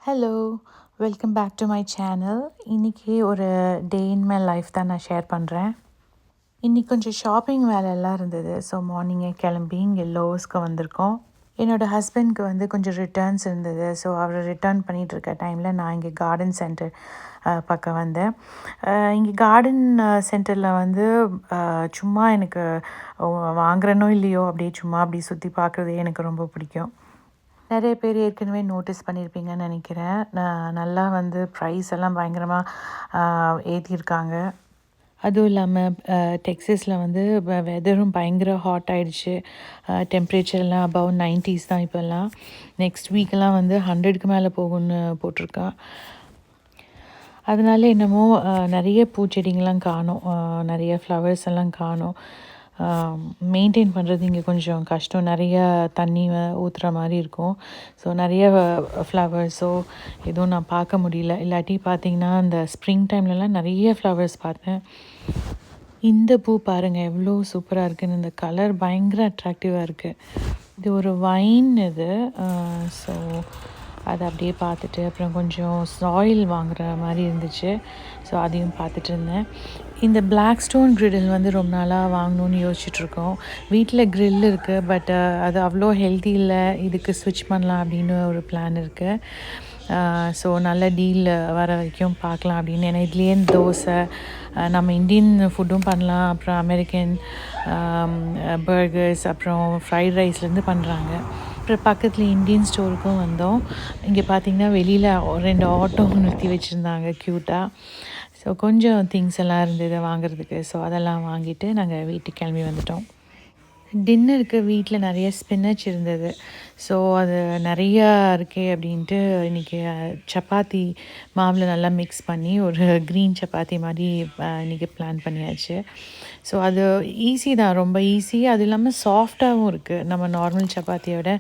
Hello, welcome back to my channel. இன்றைக்கி ஒரு டே in my life தான் நான் ஷேர் பண்ணுறேன். இன்றைக்கி கொஞ்சம் ஷாப்பிங் வேலையெல்லாம் இருந்தது. ஸோ மார்னிங்கே கிளம்பி இங்கே லோஸ்க்கு வந்திருக்கோம். என்னோடய ஹஸ்பண்ட்க்கு வந்து கொஞ்சம் ரிட்டர்ன்ஸ் இருந்தது. ஸோ அவரை ரிட்டர்ன் பண்ணிகிட்ருக்க டைமில் நான் இங்கே கார்டன் சென்டர் பக்கம் வந்தேன். இங்கே கார்டன் சென்டரில் வந்து சும்மா எனக்கு வாங்குறேனோ இல்லையோ அப்படியே சும்மா அப்படி சுற்றி பார்க்குறதே எனக்கு ரொம்ப பிடிக்கும். நிறைய பேர் ஏற்கனவே நோட்டீஸ் பண்ணியிருப்பீங்கன்னு நினைக்கிறேன். நல்லா வந்து ப்ரைஸ் எல்லாம் பயங்கரமாக ஏற்றிருக்காங்க. அதுவும் இல்லாமல் டெக்ஸஸில் வந்து வெதரும் பயங்கர ஹாட் ஆகிடுச்சு. டெம்ப்ரேச்சர்லாம் அபவ் 90s தான் இப்போல்லாம். நெக்ஸ்ட் வீக்கெல்லாம் வந்து 100க்கு மேலே போகும்னு போட்டிருக்கா. அதனால என்னமோ நிறைய பூச்செடிங்கெலாம் காணோம், நிறைய ஃப்ளவர்ஸ் எல்லாம் காணோம். மெயின்டைன் பண்ணுறது இங்கே கொஞ்சம் கஷ்டம். நிறைய தண்ணி ஊற்றுற மாதிரி இருக்கும். ஸோ நிறைய ஃப்ளவர்ஸோ எதுவும் நான் பார்க்க முடியல. இல்லாட்டி பார்த்திங்கன்னா அந்த ஸ்ப்ரிங் டைம்லலாம் நிறைய ஃப்ளவர்ஸ் பார்த்தேன். இந்த பூ பாருங்கள் எவ்வளோ சூப்பராக இருக்குதுன்னு. இந்த கலர் பயங்கர அட்ராக்டிவாக இருக்குது. இது ஒரு வைன் இது. ஸோ அதை அப்படியே பார்த்துட்டு அப்புறம் கொஞ்சம் சாயில் வாங்குகிற மாதிரி இருந்துச்சு. ஸோ அதையும் பார்த்துட்டு இருந்தேன். இந்த பிளாக் ஸ்டோன் கிரில் வந்து ரொம்ப நாளாக வாங்கணுன்னு யோசிச்சுட்ருக்கோம். வீட்டில் கிரில் இருக்குது, பட் அது அவ்வளோ ஹெல்த்தி இல்லை. இதுக்கு ஸ்விட்ச் பண்ணலாம் அப்படின்னு ஒரு பிளான் இருக்குது. ஸோ நல்ல டீல் வர வரைக்கும் பார்க்கலாம் அப்படின்னு. ஏன்னா இதுலேயே தோசை, நம்ம இந்தியன் ஃபுட்டும் பண்ணலாம், அப்புறம் அமெரிக்கன் பர்கர்ஸ், அப்புறம் ஃப்ரைட் ரைஸ்லேருந்து பண்ணுறாங்க. அப்புறம் பக்கத்தில் இந்தியன் ஸ்டோருக்கும் வந்தோம். இங்கே பார்த்திங்கன்னா வெளியில் 2 ஆட்டோ நிறுத்தி வச்சுருந்தாங்க க்யூட்டாக. ஸோ கொஞ்சம் திங்ஸ் எல்லாம் இருந்தது வாங்குறதுக்கு. ஸோ அதெல்லாம் வாங்கிட்டு நாங்கள் வீட்டுக்கு கிளம்பி வந்துட்டோம். டின்னருக்கு வீட்டில் நிறைய ஸ்பினச் இருந்தது. ஸோ அது நிறையா இருக்கே அப்படின்ட்டு இன்றைக்கி சப்பாத்தி மாவில் நல்லா மிக்ஸ் பண்ணி ஒரு க்ரீன் சப்பாத்தி மாதிரி இன்றைக்கி பிளான் பண்ணியாச்சு. ஸோ அது ஈஸி தான், ரொம்ப ஈஸி. அது இல்லாமல் சாஃப்டாகவும் இருக்குது. நம்ம நார்மல் சப்பாத்தியோட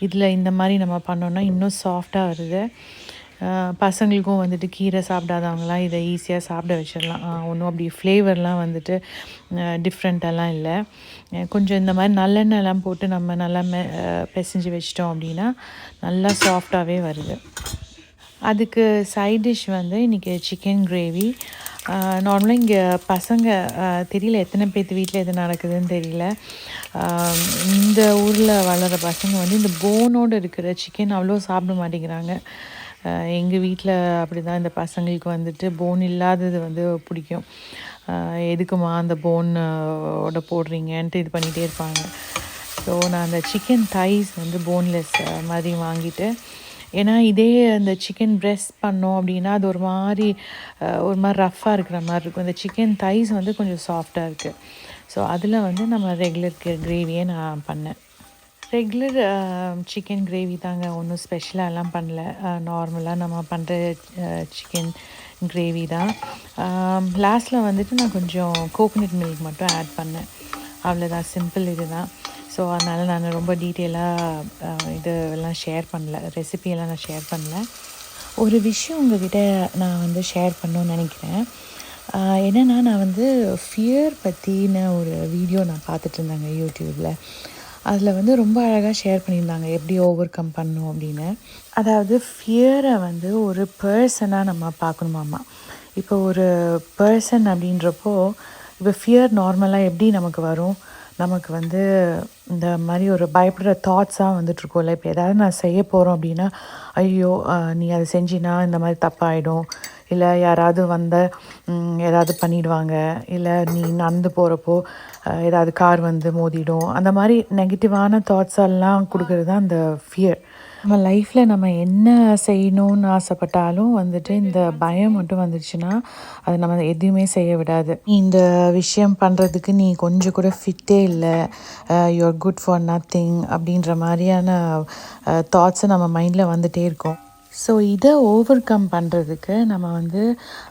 இதில் இந்த மாதிரி நம்ம பண்ணோன்னா இன்னும் சாஃப்டாக வருது. பசங்களுக்கும் வந்துட்டு கீரை சாப்பிடாதவங்களாம் இதை ஈஸியாக சாப்பிட வச்சிடலாம். ஒன்றும் அப்படி ஃப்ளேவர்லாம் வந்துட்டு டிஃப்ரெண்ட்டெல்லாம் இல்லை. கொஞ்சம் இந்த மாதிரி நல்லெண்ணெய்லாம் போட்டு நம்ம நல்லா பிசைஞ்சு வச்சிட்டோம் அப்படின்னா நல்லா சாஃப்டாகவே வருது. அதுக்கு சைட் டிஷ் வந்து இன்றைக்கி சிக்கன் கிரேவி. நார்மலாக இங்கே பசங்க தெரியல எத்தனை பேர்த்து வீட்டில் எது நடக்குதுன்னு தெரியல. இந்த ஊரில் வளர்கிற பசங்க வந்து இந்த போனோடு இருக்கிற சிக்கன் அவ்வளோ சாப்பிட மாட்டேங்கிறாங்க. எங்கள் வீட்டில் அப்படி தான். இந்த பசங்களுக்கு வந்துட்டு போன் இல்லாதது வந்து பிடிக்கும். எதுக்குமா அந்த போனோட போடுறீங்கன்ட்டு இது பண்ணிகிட்டே இருப்பாங்க. ஸோ நான் அந்த சிக்கன் தைஸ் வந்து போன்லெஸ் மாதிரி வாங்கிட்டு, ஏன்னா இதே அந்த சிக்கன் பிரெஸ்ட் பண்ணோம் அப்படின்னா அது ஒரு மாதிரி ரஃப்பாக இருக்கிற மாதிரி இருக்கும். இந்த சிக்கன் தைஸ் வந்து கொஞ்சம் சாஃப்டாக இருக்குது. ஸோ அதில் வந்து நம்ம ரெகுலர் கிரேவியே நான் பண்ணேன். ரெகுலர் சிக்கன் கிரேவி தாங்க, ஒன்றும் ஸ்பெஷலாகலாம் பண்ணல. நார்மலாக நம்ம பண்ணுற சிக்கன் கிரேவி தான். லாஸ்ட்டில் வந்துட்டு நான் கொஞ்சம் கோகோனட் மில்க் மட்டும் ஆட் பண்ணேன். அவ்வளோதான், சிம்பிள் இது தான். ஸோ அதனால் நான் ரொம்ப டீட்டெயிலாக இதெல்லாம் ஷேர் பண்ணல, ரெசிபியெல்லாம் நான் ஷேர் பண்ணல. ஒரு விஷயம் உங்கள்கிட்ட நான் வந்து ஷேர் பண்ணணுன்னு நினைக்கிறேன். என்னென்னா, நான் வந்து ஃபியர் பற்றின ஒரு வீடியோ நான் பார்த்துட்டு இருந்தேங்க யூடியூப்பில். அதில் வந்து ரொம்ப அழகாக ஷேர் பண்ணியிருந்தாங்க எப்படி ஓவர் கம் பண்ணணும் அப்படின்னு. அதாவது ஃபியரை வந்து ஒரு பர்சனாக நம்ம பார்க்கணுமாம்மா. இப்போ ஒரு பர்சன் அப்படின்றப்போ, இப்போ ஃபியர் நார்மலாக எப்படி நமக்கு வரும், நமக்கு வந்து இந்த மாதிரி ஒரு பயப்படுற தாட்ஸாக வந்துட்டுருக்கோம்ல. இப்போ எதாவது நான் செய்ய போகிறோம் அப்படின்னா, ஐயோ நீ அதை செஞ்சினா இந்த மாதிரி தப்பாகிடும், இல்லை யாராவது ஏதாவது பண்ணிவிடுவாங்க, இல்லை நீ நடந்து போகிறப்போ ஏதாவது கார் வந்து மோதிடும், அந்த மாதிரி நெகட்டிவான தாட்ஸெல்லாம் கொடுக்குறது தான் அந்த ஃபியர். நம்ம லைஃப்பில் நம்ம என்ன செய்யணும்னு ஆசைப்பட்டாலும் வந்துட்டு இந்த பயம் மட்டும் வந்துடுச்சுன்னா அது நம்ம எதுவுமே செய்ய விடாது. இந்த விஷயம் பண்ணுறதுக்கு நீ கொஞ்சம் கூட ஃபிட்டே இல்லை, you are good for nothing அப்படின்ற மாதிரியான தாட்ஸை நம்ம மைண்டில் வந்துகிட்டே இருக்கும். ஸோ இதை ஓவர் கம் பண்ணுறதுக்கு நம்ம வந்து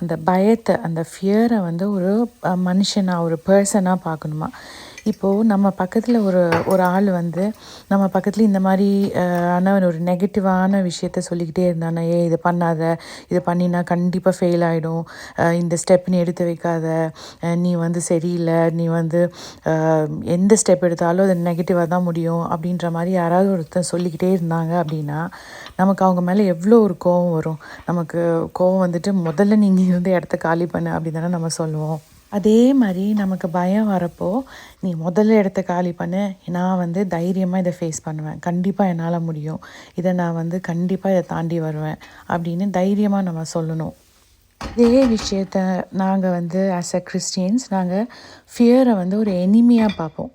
அந்த பயத்தை, அந்த ஃபியரை வந்து ஒரு மனுஷனாக, ஒரு பர்சனாக பார்க்கணுமா. இப்போது நம்ம பக்கத்தில் ஒரு ஒரு ஆள் வந்து நம்ம பக்கத்தில் இந்த மாதிரி ஆனால் ஒரு நெகட்டிவான விஷயத்த சொல்லிக்கிட்டே இருந்தானா, இதை பண்ணாத, இதை பண்ணினா கண்டிப்பாக ஃபெயில் ஆகிடும், இந்த ஸ்டெப் நீ எடுத்து வைக்காத, நீ வந்து சரியில்லை, நீ வந்து எந்த ஸ்டெப் எடுத்தாலும் அது நெகட்டிவாக தான் முடியும் அப்படின்ற மாதிரி யாராவது ஒருத்தர் சொல்லிக்கிட்டே இருந்தாங்க அப்படின்னா, நமக்கு அவங்க மேலே எவ்வளோ ஒரு கோவம் வரும். நமக்கு கோவம் வந்துட்டு முதல்ல நீங்கள் வந்து இடத்த காலி பண்ணு அப்படி தானே நம்ம சொல்லுவோம். அதே மாதிரி நமக்கு பயம் வரப்போ, நீ முதல்ல இடத்த காலி பண்ணு, நான் வந்து தைரியமாக இதை ஃபேஸ் பண்ணுவேன், கண்டிப்பாக என்னால் முடியும், இதை நான் வந்து கண்டிப்பாக இதை தாண்டி வருவேன் அப்படின்னு தைரியமாக நம்ம சொல்லணும். இதே விஷயத்த நாங்கள் வந்து ஆஸ் அ கிறிஸ்டியன்ஸ் நாங்கள் ஃபியரை வந்து ஒரு எனிமியாக பார்ப்போம்.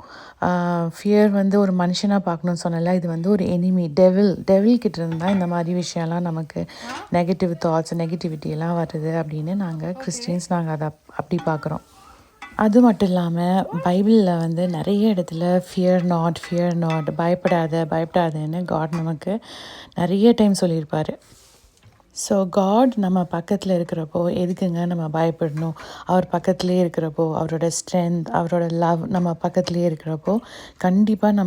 ஃபியர் வந்து ஒரு மனுஷனாக பார்க்கணுன்னு சொன்னல, இது வந்து ஒரு எனிமி, டெவில் கிட்ட இருந்தால் இந்த மாதிரி விஷயம்லாம் நமக்கு நெகட்டிவ் தாட்ஸ், நெகட்டிவிட்டியெல்லாம் வருது அப்படின்னு நாங்கள் கிறிஸ்டியன்ஸ் நாங்கள் அதை அப்படி பார்க்குறோம். அது மட்டும் இல்லாமல் பைபிளில் வந்து நிறைய இடத்துல ஃபியர் நாட், பயப்படாதன்னு காட் நமக்கு நிறைய டைம் சொல்லியிருப்பார். ஸோ காட் நம்ம பக்கத்தில் இருக்கிறப்போ எதுக்குங்க நம்ம பயப்படணும்? அவர் பக்கத்துலேயே இருக்கிறப்போ, அவரோட ஸ்ட்ரென்த், அவரோட லவ் நம்ம பக்கத்துலேயே இருக்கிறப்போ கண்டிப்பாக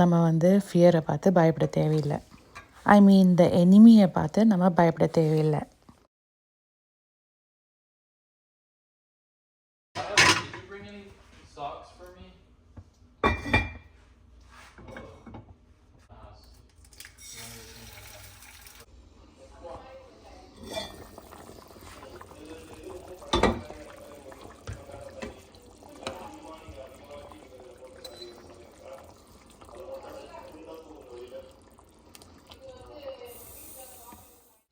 நம்ம வந்து ஃபியரை பார்த்து பயப்பட தேவையில்லை. ஐ மீன் இந்த எனிமியை பார்த்து நம்ம பயப்பட தேவையில்லை.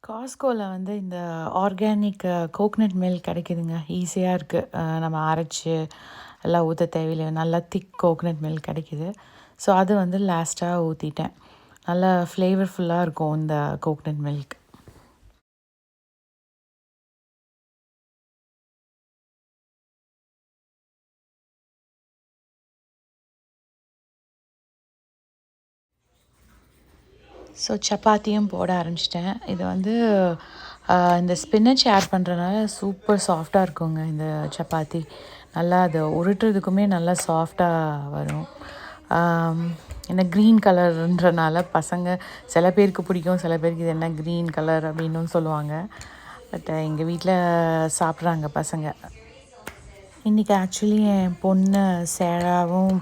காஸ்கோவில் வந்து இந்த ஆர்கானிக் கோக்னட் மில்க் கிடைக்குதுங்க, ஈஸியாக இருக்குது, நம்ம அரைச்சி எல்லாம் ஊற்ற தேவையில்லை, நல்லா திக் கோக்னட் மில்க் கிடைக்கிது. ஸோ அது வந்து லாஸ்ட்டாக ஊற்றிட்டேன். நல்லா ஃப்ளேவர்ஃபுல்லாக இருக்கும் இந்த கோக்னட் மில்க். ஸோ சப்பாத்தியும் போட ஆரம்பிச்சிட்டேன். இது வந்து இந்த ஸ்பினச் ஆட் பண்ணுறதுனால சூப்பர் சாஃப்டாக இருக்குங்க இந்த சப்பாத்தி. நல்லா அதை உருட்டுறதுக்குமே நல்லா சாஃப்டாக வரும். ஏன்னா க்ரீன் கலருன்றனால பசங்க சில பேருக்கு பிடிக்கும், சில பேருக்கு இது என்ன க்ரீன் கலர் அப்படின்னு சொல்லுவாங்க. பட் எங்கள் வீட்டில் சாப்பிட்றாங்க பசங்க. இன்றைக்கி ஆக்சுவலி என் பொண்ணு சேராவும்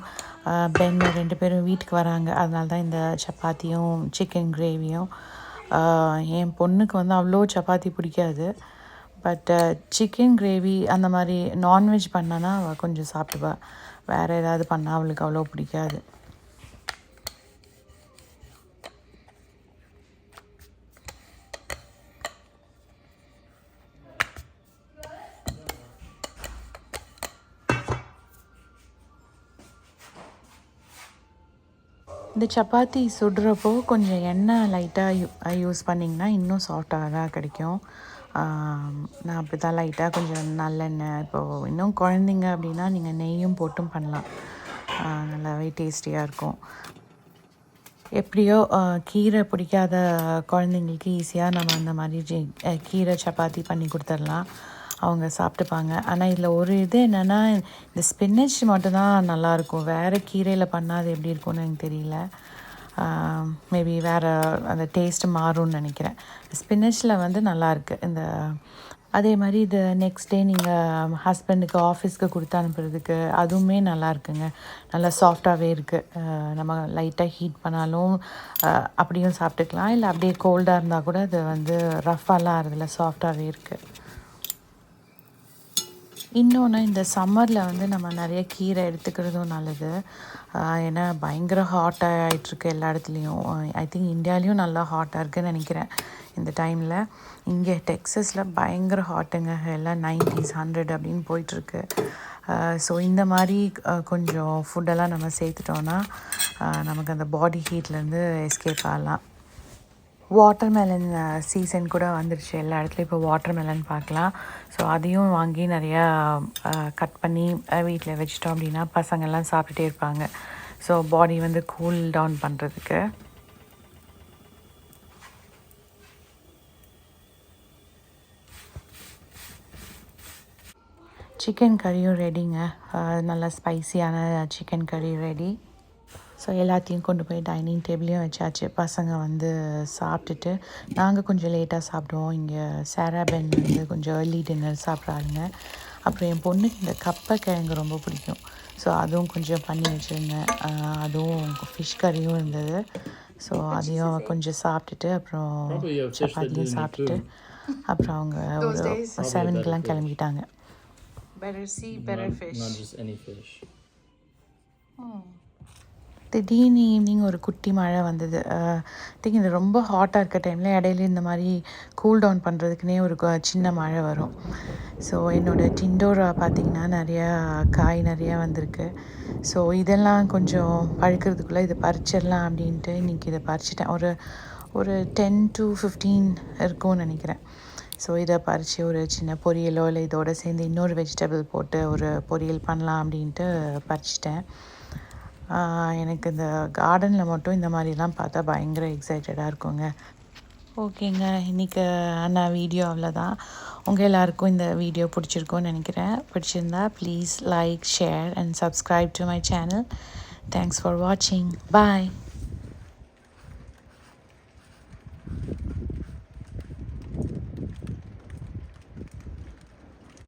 பென் 2 பேரும் வீட்டுக்கு வராங்க. அதனால தான் இந்த சப்பாத்தியும் சிக்கன் கிரேவியும். என் பொண்ணுக்கு வந்து அவ்வளோ சப்பாத்தி பிடிக்காது. பட் சிக்கன் கிரேவி அந்த மாதிரி நான்வெஜ் பண்ணான்னா அவள் கொஞ்சம் சாப்பிடுவா. வேறு ஏதாவது பண்ணால் அவளுக்கு அவ்வளோ பிடிக்காது. இந்த சப்பாத்தி சுடுறப்போ கொஞ்சம் எண்ணெய் லைட்டாக யூஸ் பண்ணிங்கன்னா இன்னும் சாஃப்டாக தான் கிடைக்கும். நான் அப்படி தான் லைட்டாக கொஞ்சம் நல்லெண்ணெய், இப்போது இன்னும் குழந்தைங்க அப்படின்னா நீங்கள் நெய்யும் போட்டும் பண்ணலாம், நல்லாவே டேஸ்டியாக இருக்கும். எப்படியோ கீரை பிடிக்காத குழந்தைங்களுக்கு ஈஸியாக நம்ம அந்த மாதிரி கீரை சப்பாத்தி பண்ணி கொடுத்துடலாம், அவங்க சாப்பிட்டுப்பாங்க. ஆனால் இதில் ஒரு இது என்னென்னா, இந்த ஸ்பின்னச் மட்டும்தான் நல்லாயிருக்கும், வேறு கீரையில் பண்ணால் அது எப்படி இருக்கும்னு எனக்கு தெரியல. மேபி வேறு அந்த டேஸ்ட்டு மாறும்னு நினைக்கிறேன். ஸ்பின்னச்சில் வந்து நல்லாயிருக்கு. அதே மாதிரி இது நெக்ஸ்ட் டே நீங்கள் ஹஸ்பண்டுக்கு ஆஃபீஸ்க்கு கொடுத்து அனுப்புறதுக்கு அதுவுமே நல்லா இருக்குங்க, நல்லா சாஃப்டாகவே இருக்குது. நம்ம லைட்டாக ஹீட் பண்ணாலும் அப்படியும் சாப்பிட்டுக்கலாம், இல்லை அப்படியே கோல்டாக இருந்தால் கூட அது வந்து ரஃப்பாலாம் ஆகிறதில்ல, சாஃப்டாகவே இருக்குது. இன்னொன்று, இந்த சம்மரில் வந்து நம்ம நிறைய கீரை எடுத்துக்கிறதும் நல்லது. ஏன்னா பயங்கர ஹாட்டாக ஆகிட்டுருக்கு எல்லா இடத்துலையும். ஐ திங்க் இந்தியாலேயும் நல்லா ஹாட்டாக இருக்குதுன்னு நினைக்கிறேன் இந்த டைமில். இங்கே டெக்ஸஸில் பயங்கர ஹாட்டுங்க, எல்லாம் 90s 100 அப்படின்னு போயிட்டுருக்கு. ஸோ இந்த மாதிரி கொஞ்சம் ஃபுட்டெல்லாம் நம்ம சேர்த்துட்டோன்னா நமக்கு அந்த பாடி ஹீட்லேருந்து எஸ்கேப் ஆகலாம். வாட்டர்மெலன் சீசன் கூட வந்துடுச்சு, எல்லா இடத்துலையும் இப்போ வாட்டர்மெலன் பார்க்கலாம். ஸோ அதையும் வாங்கி நிறையா கட் பண்ணி வீட்டில் வச்சிட்டோம் அப்படின்னா பசங்கள்லாம் சாப்பிட்டுட்டே இருப்பாங்க. ஸோ பாடி வந்து கூல் டவுன் பண்ணுறதுக்கு. சிக்கன் கறியும் ரெடிங்க. நல்லா ஸ்பைசியான சிக்கன் கறி ரெடி. ஸோ எல்லாத்தையும் கொண்டு போய் டைனிங் டேபிளையும் வச்சாச்சு. பசங்க வந்து சாப்பிட்டுட்டு நாங்கள் கொஞ்சம் லேட்டாக சாப்பிடுவோம். இங்கே சாரா பென் வந்து கொஞ்சம் ஏர்லி டின்னர் சாப்பிட்றாங்க. அப்புறம் என் பொண்ணுக்கு இந்த கப்பை கிழங்கு ரொம்ப பிடிக்கும். ஸோ அதுவும் கொஞ்சம் பண்ணி வச்சுருந்தேன். அதுவும் ஃபிஷ் கறியும் இருந்தது. ஸோ அதையும் கொஞ்சம் சாப்பிட்டுட்டு அப்புறம் சப்பாத்தியும் சாப்பிட்டுட்டு அப்புறம் அவங்க ஒரு 7க்கெலாம் கிளம்பிட்டாங்க. Better sea, better fish. Not just any fish. திடீர்னு ஈவினிங் ஒரு குட்டி மழை வந்தது. திங்க் இது ரொம்ப ஹாட்டாக இருக்க டைமில் இடையில இந்த மாதிரி கூல் டவுன் பண்ணுறதுக்குனே ஒரு சின்ன மழை வரும். ஸோ என்னோடய டிண்டோரா பார்த்திங்கன்னா நிறையா வந்திருக்கு. ஸோ இதெல்லாம் கொஞ்சம் பழுக்கிறதுக்குள்ளே இதை பறிச்சிடலாம் அப்படின்ட்டு இன்றைக்கி இதை பறிச்சிட்டேன். ஒரு 10 to 15 இருக்கும்னு நினைக்கிறேன். ஸோ இதை பறித்து ஒரு சின்ன பொரியலோ இல்லை இதோடு சேர்ந்து இன்னொரு வெஜிடபிள் போட்டு ஒரு பொரியல் பண்ணலாம் அப்படின்ட்டு பறிச்சிட்டேன். எனக்கு இந்த கார்டனில் மட்டும் இந்த மாதிரிலாம் பார்த்தா பயங்கர எக்ஸைட்டடாக இருக்குங்க. ஓகேங்க, இன்றைக்கி நான் வீடியோ அவ்வளோதான். உங்கள் எல்லாருக்கும் இந்த வீடியோ பிடிச்சிருக்கோன்னு நினைக்கிறேன். பிடிச்சிருந்தா please like, share and subscribe to my channel. Thanks for வாட்சிங். பாய்.